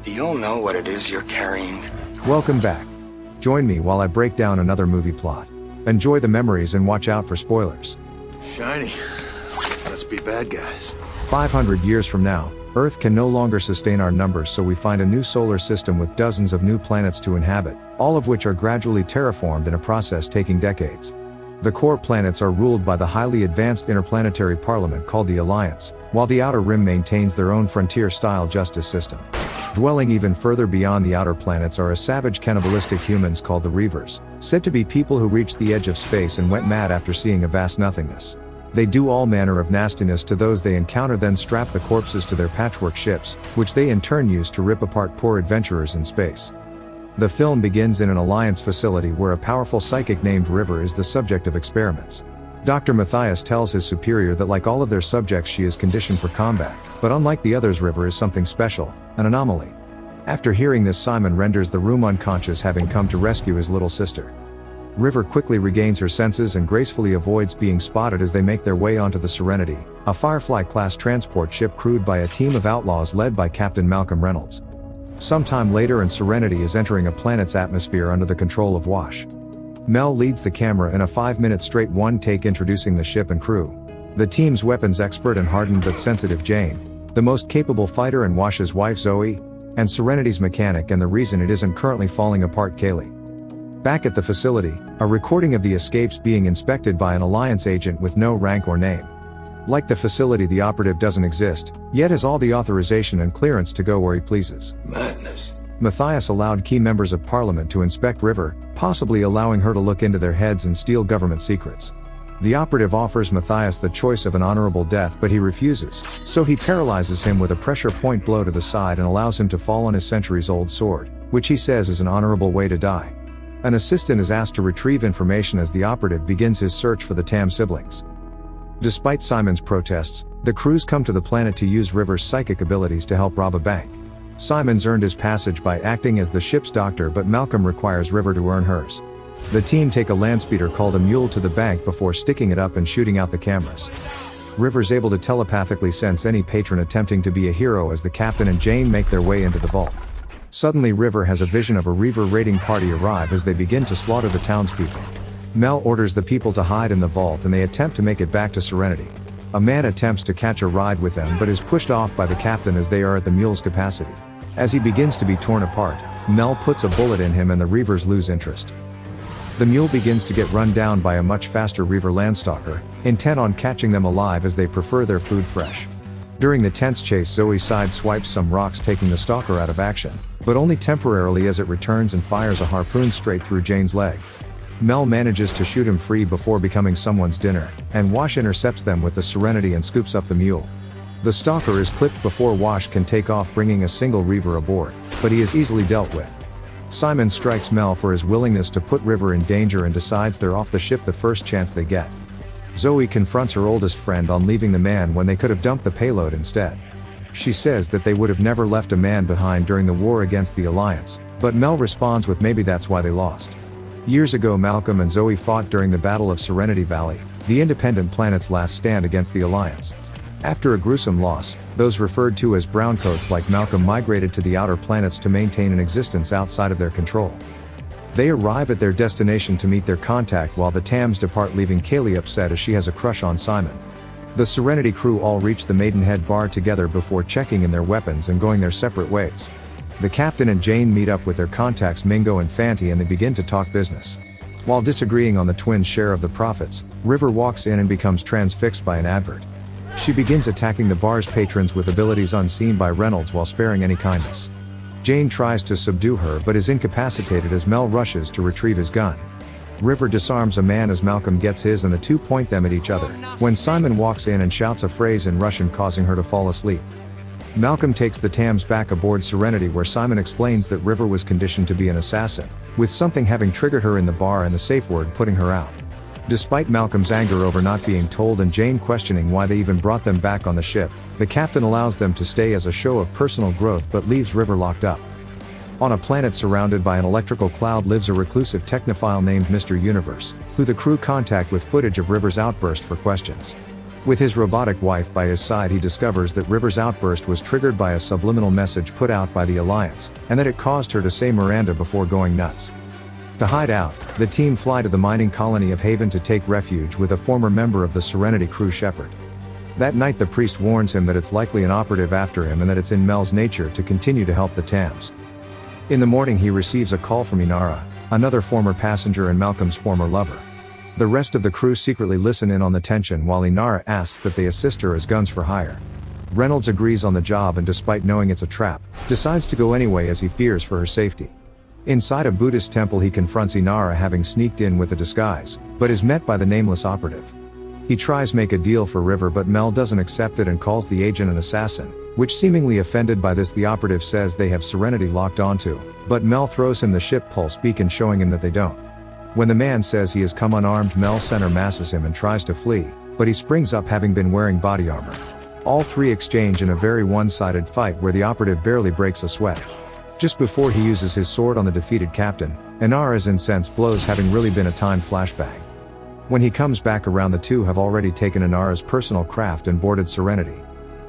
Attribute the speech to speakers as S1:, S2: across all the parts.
S1: Do you all know what it is you're carrying?
S2: Welcome back. Join me while I break down another movie plot. Enjoy the memories and watch out for spoilers.
S3: Shiny. Let's be bad guys.
S2: 500 years from now, Earth can no longer sustain our numbers, so we find a new solar system with dozens of new planets to inhabit, all of which are gradually terraformed in a process taking decades. The core planets are ruled by the highly advanced interplanetary parliament called the Alliance, while the Outer Rim maintains their own frontier-style justice system. Dwelling even further beyond the outer planets are a savage cannibalistic humans called the Reavers, said to be people who reached the edge of space and went mad after seeing a vast nothingness. They do all manner of nastiness to those they encounter, then strap the corpses to their patchwork ships, which they in turn use to rip apart poor adventurers in space. The film begins in an Alliance facility where a powerful psychic named River is the subject of experiments. Dr. Matthias tells his superior that like all of their subjects she is conditioned for combat, but unlike the others River is something special, an anomaly. After hearing this, Simon renders the room unconscious, having come to rescue his little sister. River quickly regains her senses and gracefully avoids being spotted as they make their way onto the Serenity, a Firefly-class transport ship crewed by a team of outlaws led by Captain Malcolm Reynolds. Sometime later, and Serenity is entering a planet's atmosphere under the control of Wash. Mel leads the camera in a 5-minute straight one-take introducing the ship and crew. The team's weapons expert and hardened but sensitive Jayne, the most capable fighter and Wash's wife Zoe, and Serenity's mechanic and the reason it isn't currently falling apart Kaylee. Back at the facility, a recording of the escapes being inspected by an Alliance agent with no rank or name. Like the facility, the operative doesn't exist, yet has all the authorization and clearance to go where he pleases.
S1: Madness.
S2: Matthias allowed key members of parliament to inspect River, possibly allowing her to look into their heads and steal government secrets. The operative offers Matthias the choice of an honorable death, but he refuses, so he paralyzes him with a pressure point blow to the side and allows him to fall on his centuries-old sword, which he says is an honorable way to die. An assistant is asked to retrieve information as the operative begins his search for the Tam siblings. Despite Simon's protests, the crews come to the planet to use River's psychic abilities to help rob a bank. Simon's earned his passage by acting as the ship's doctor, but Malcolm requires River to earn hers. The team take a landspeeder called a mule to the bank before sticking it up and shooting out the cameras. River's able to telepathically sense any patron attempting to be a hero as the captain and Jayne make their way into the vault. Suddenly River has a vision of a Reaver raiding party arrive as they begin to slaughter the townspeople. Mel orders the people to hide in the vault and they attempt to make it back to Serenity. A man attempts to catch a ride with them but is pushed off by the captain as they are at the mule's capacity. As he begins to be torn apart, Mel puts a bullet in him and the Reavers lose interest. The mule begins to get run down by a much faster Reaver landstalker, intent on catching them alive as they prefer their food fresh. During the tense chase, Zoe sideswipes some rocks, taking the stalker out of action, but only temporarily as it returns and fires a harpoon straight through Jayne's leg. Mel manages to shoot him free before becoming someone's dinner, and Wash intercepts them with the Serenity and scoops up the mule. The stalker is clipped before Wash can take off, bringing a single Reaver aboard, but he is easily dealt with. Simon strikes Mel for his willingness to put River in danger and decides they're off the ship the first chance they get. Zoe confronts her oldest friend on leaving the man when they could have dumped the payload instead. She says that they would have never left a man behind during the war against the Alliance, but Mel responds with maybe that's why they lost. Years ago, Malcolm and Zoe fought during the Battle of Serenity Valley, the independent planet's last stand against the Alliance. After a gruesome loss, those referred to as browncoats like Malcolm migrated to the outer planets to maintain an existence outside of their control. They arrive at their destination to meet their contact while the Tams depart, leaving Kaylee upset as she has a crush on Simon. The Serenity crew all reach the Maidenhead bar together before checking in their weapons and going their separate ways. The captain and Jayne meet up with their contacts Mingo and Fanti and they begin to talk business. While disagreeing on the twins' share of the profits, River walks in and becomes transfixed by an advert. She begins attacking the bar's patrons with abilities unseen by Reynolds while sparing any kindness. Jayne tries to subdue her but is incapacitated as Mel rushes to retrieve his gun. River disarms a man as Malcolm gets his and the two point them at each other, when Simon walks in and shouts a phrase in Russian causing her to fall asleep. Malcolm takes the Tams back aboard Serenity where Simon explains that River was conditioned to be an assassin, with something having triggered her in the bar and the safe word putting her out. Despite Malcolm's anger over not being told and Jayne questioning why they even brought them back on the ship, the captain allows them to stay as a show of personal growth but leaves River locked up. On a planet surrounded by an electrical cloud lives a reclusive technophile named Mr. Universe, who the crew contact with footage of River's outburst for questions. With his robotic wife by his side, he discovers that River's outburst was triggered by a subliminal message put out by the Alliance, and that it caused her to say Miranda before going nuts. To hide out, the team fly to the mining colony of Haven to take refuge with a former member of the Serenity crew, Shepard. That night the priest warns him that it's likely an operative after him and that it's in Mel's nature to continue to help the Tams. In the morning he receives a call from Inara, another former passenger and Malcolm's former lover. The rest of the crew secretly listen in on the tension while Inara asks that they assist her as guns for hire. Reynolds agrees on the job and, despite knowing it's a trap, decides to go anyway as he fears for her safety. Inside a Buddhist temple he confronts Inara having sneaked in with a disguise, but is met by the nameless operative. He tries make a deal for River, but Mel doesn't accept it and calls the agent an assassin, which, seemingly offended by this, the operative says they have Serenity locked onto, but Mel throws him the ship pulse beacon showing him that they don't. When the man says he has come unarmed, Mel center masses him and tries to flee, but he springs up having been wearing body armor. All three exchange in a very one-sided fight where the operative barely breaks a sweat. Just before he uses his sword on the defeated captain, Inara's incensed blows having really been a timed flashbang. When he comes back around, the two have already taken Inara's personal craft and boarded Serenity.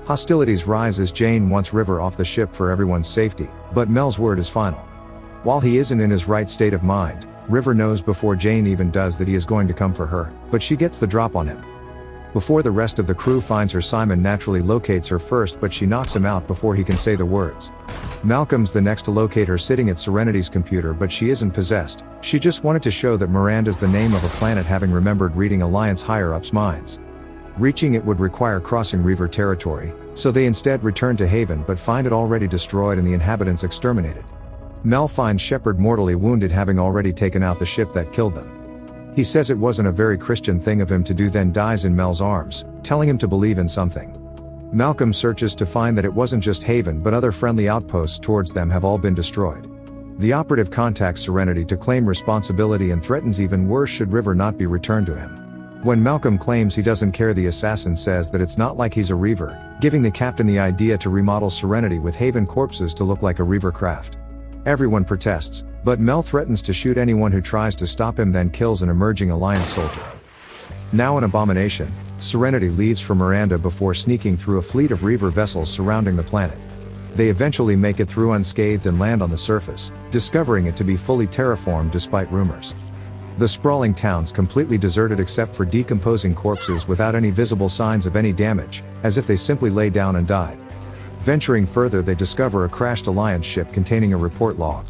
S2: Hostilities rise as Jayne wants River off the ship for everyone's safety, but Mel's word is final. While he isn't in his right state of mind, River knows before Jayne even does that he is going to come for her, but she gets the drop on him. Before the rest of the crew finds her, Simon naturally locates her first, but she knocks him out before he can say the words. Malcolm's the next to locate her sitting at Serenity's computer, but she isn't possessed. She just wanted to show that Miranda's the name of a planet, having remembered reading Alliance higher-ups' minds. Reaching it would require crossing Reaver territory, so they instead return to Haven but find it already destroyed and the inhabitants exterminated. Mel finds Shepard mortally wounded, having already taken out the ship that killed them. He says it wasn't a very Christian thing of him to do, then dies in Mel's arms, telling him to believe in something. Malcolm searches to find that it wasn't just Haven but other friendly outposts towards them have all been destroyed. The operative contacts Serenity to claim responsibility and threatens even worse should River not be returned to him. When Malcolm claims he doesn't care, the assassin says that it's not like he's a Reaver, giving the captain the idea to remodel Serenity with Haven corpses to look like a Reaver craft. Everyone protests, but Mel threatens to shoot anyone who tries to stop him, then kills an emerging Alliance soldier. Now an abomination, Serenity leaves for Miranda before sneaking through a fleet of Reaver vessels surrounding the planet. They eventually make it through unscathed and land on the surface, discovering it to be fully terraformed despite rumors. The sprawling town's completely deserted except for decomposing corpses without any visible signs of any damage, as if they simply lay down and died. Venturing further, they discover a crashed Alliance ship containing a report log.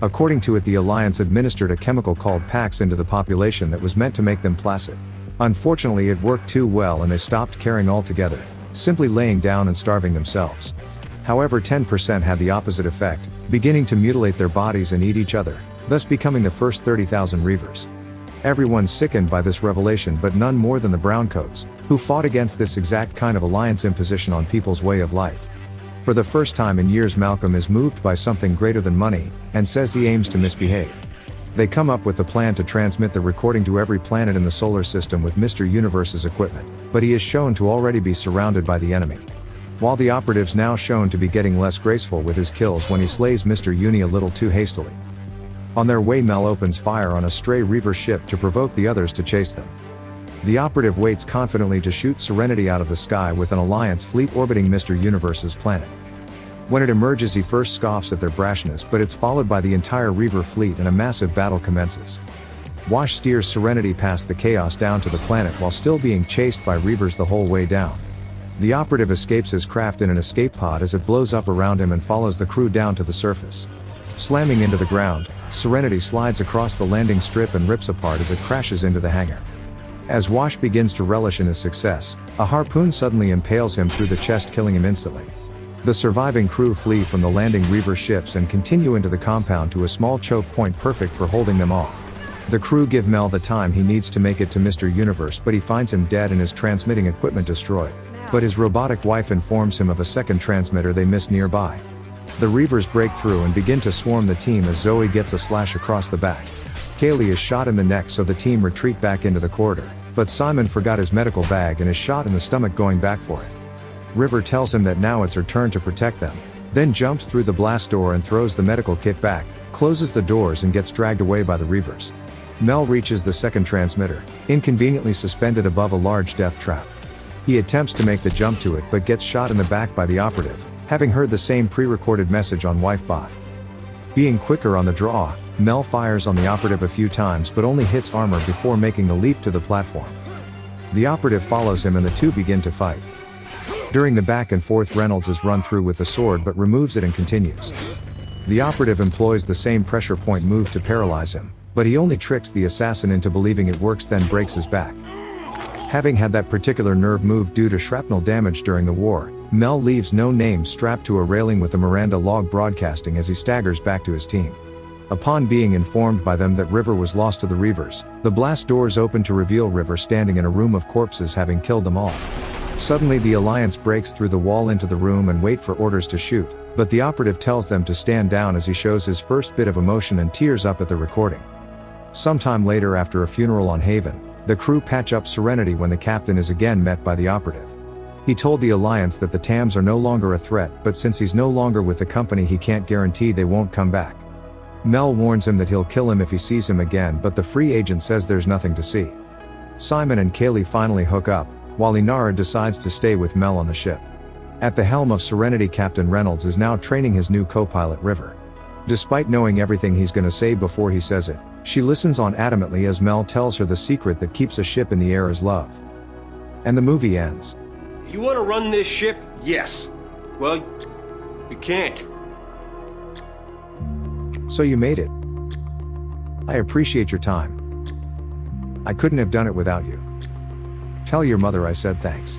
S2: According to it, the Alliance administered a chemical called Pax into the population that was meant to make them placid. Unfortunately, it worked too well and they stopped caring altogether, simply laying down and starving themselves. However, 10% had the opposite effect, beginning to mutilate their bodies and eat each other, thus becoming the first 30,000 Reavers. Everyone's sickened by this revelation, but none more than the Browncoats, who fought against this exact kind of Alliance imposition on people's way of life. For the first time in years, Malcolm is moved by something greater than money, and says he aims to misbehave. They come up with the plan to transmit the recording to every planet in the solar system with Mr. Universe's equipment, but he is shown to already be surrounded by the enemy. While the operative's now shown to be getting less graceful with his kills when he slays Mr. Uni a little too hastily. On their way, Mel opens fire on a stray Reaver ship to provoke the others to chase them. The operative waits confidently to shoot Serenity out of the sky with an Alliance fleet orbiting Mr. Universe's planet. When it emerges, he first scoffs at their brashness, but it's followed by the entire Reaver fleet and a massive battle commences. Wash steers Serenity past the chaos down to the planet while still being chased by Reavers the whole way down. The operative escapes his craft in an escape pod as it blows up around him and follows the crew down to the surface. Slamming into the ground, Serenity slides across the landing strip and rips apart as it crashes into the hangar. As Wash begins to relish in his success, a harpoon suddenly impales him through the chest, killing him instantly. The surviving crew flee from the landing Reaver ships and continue into the compound to a small choke point perfect for holding them off. The crew give Mel the time he needs to make it to Mr. Universe, but he finds him dead and his transmitting equipment destroyed. But his robotic wife informs him of a second transmitter they missed nearby. The Reavers break through and begin to swarm the team as Zoe gets a slash across the back. Kaylee is shot in the neck, so the team retreat back into the corridor, but Simon forgot his medical bag and is shot in the stomach going back for it. River tells him that now it's her turn to protect them, then jumps through the blast door and throws the medical kit back, closes the doors and gets dragged away by the Reavers. Mel reaches the second transmitter, inconveniently suspended above a large death trap. He attempts to make the jump to it but gets shot in the back by the operative, having heard the same pre-recorded message on Wifebot. Being quicker on the draw, Mel fires on the operative a few times but only hits armor before making the leap to the platform. The operative follows him and the two begin to fight. During the back and forth, Reynolds is run through with the sword but removes it and continues. The operative employs the same pressure point move to paralyze him, but he only tricks the assassin into believing it works, then breaks his back. Having had that particular nerve move due to shrapnel damage during the war, Mel leaves no name strapped to a railing with a Miranda log broadcasting as he staggers back to his team. Upon being informed by them that River was lost to the Reavers, the blast doors open to reveal River standing in a room of corpses, having killed them all. Suddenly the Alliance breaks through the wall into the room and wait for orders to shoot, but the operative tells them to stand down as he shows his first bit of emotion and tears up at the recording. Sometime later, after a funeral on Haven, the crew patch up Serenity when the captain is again met by the operative. He told the Alliance that the TAMs are no longer a threat, but since he's no longer with the company he can't guarantee they won't come back. Mel warns him that he'll kill him if he sees him again, but the free agent says there's nothing to see. Simon and Kaylee finally hook up, while Inara decides to stay with Mel on the ship. At the helm of Serenity, Captain Reynolds is now training his new co-pilot River. Despite knowing everything he's gonna say before he says it, she listens on adamantly as Mel tells her the secret that keeps a ship in the air is love. And the movie ends.
S4: You want to run this ship?
S3: Yes.
S4: Well, you can't.
S2: So you made it. I appreciate your time. I couldn't have done it without you. Tell your mother I said thanks.